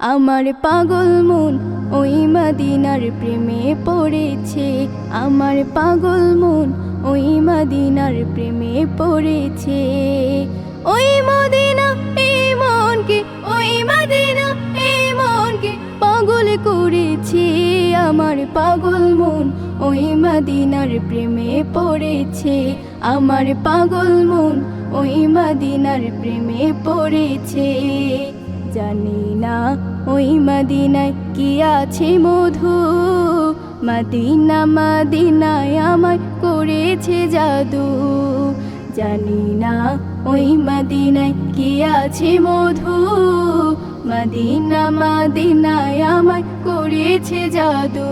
আমার পাগল মন ওই মদিনার প্রেমে পড়েছে। আমার পাগল মন ওই মদিনার প্রেমে পড়েছে। ওই মদিনা এই মনকে, ওই মদিনা এই মনকে পাগল করেছে। আমার পাগল মন ওই মদিনার প্রেমে পড়েছে। আমার পাগল মন ওই মদিনার প্রেমে পড়েছে। জানি না ওই মদিনায় কি আছে মধু, মদিনা মদিনায় আমায় করেছে জাদু। জানি না ওই মদিনায় কি আছে মধু, মদিনা মদিনায় আমায় করেছে জাদু।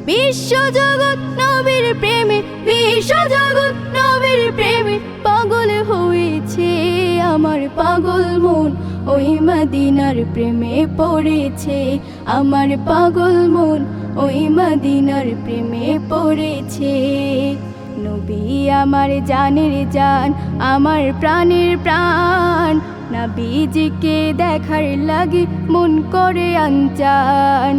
বিশ্বজগৎ নবীর প্রেমে, বিশ্বজগৎ নবীর প্রেমে পাগল হয়েছে। আমার পাগল মন ওই মদিনার প্রেমে পড়েছে। আমার পাগল মন ওই মদিনার প্রেমে পড়েছে। নবী আমার জানের জান, আমার প্রাণের প্রাণ। নবীজিকে দেখার লাগে মন করে আনচান।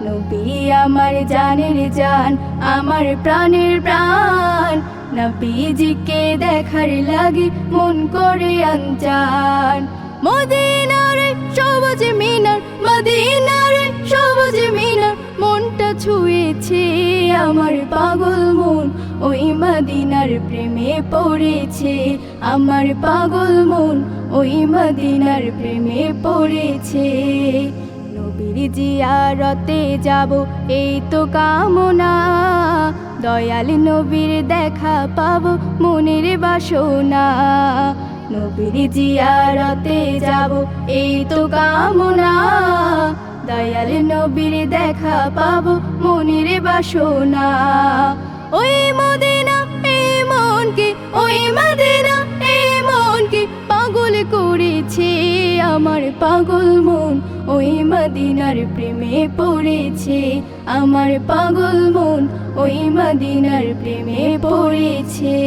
নবী আমার জানের জান, আমার প্রাণের প্রাণ। নবীজিকে দেখার লাগে মন করে আনচান। মদিনার সবুজ মিনার, মদিনার সবুজ মিনার মনটা ছুঁয়েছে। আমার পাগল মন ওই মদিনার প্রেমে পড়েছে। আমার পাগল মন ওই মদিনার প্রেমে পড়েছে। নবীর জিয়ারতে যাব এই তো কামনা, দয়াল নবীর দেখা পাবো মনের বাসনা। নবীর জিয়ারতে যাব এই তো কামনা, দয়াল নবীর দেখা পাবো মনের বাসনা। ওই মদিনা এই মনকে, ওই মদিনা এই মনকে পাগল করেছে। আমার পাগল মন ওই মদিনার প্রেমে পড়েছে। আমার পাগল মন ওই মদিনার প্রেমে পড়েছে।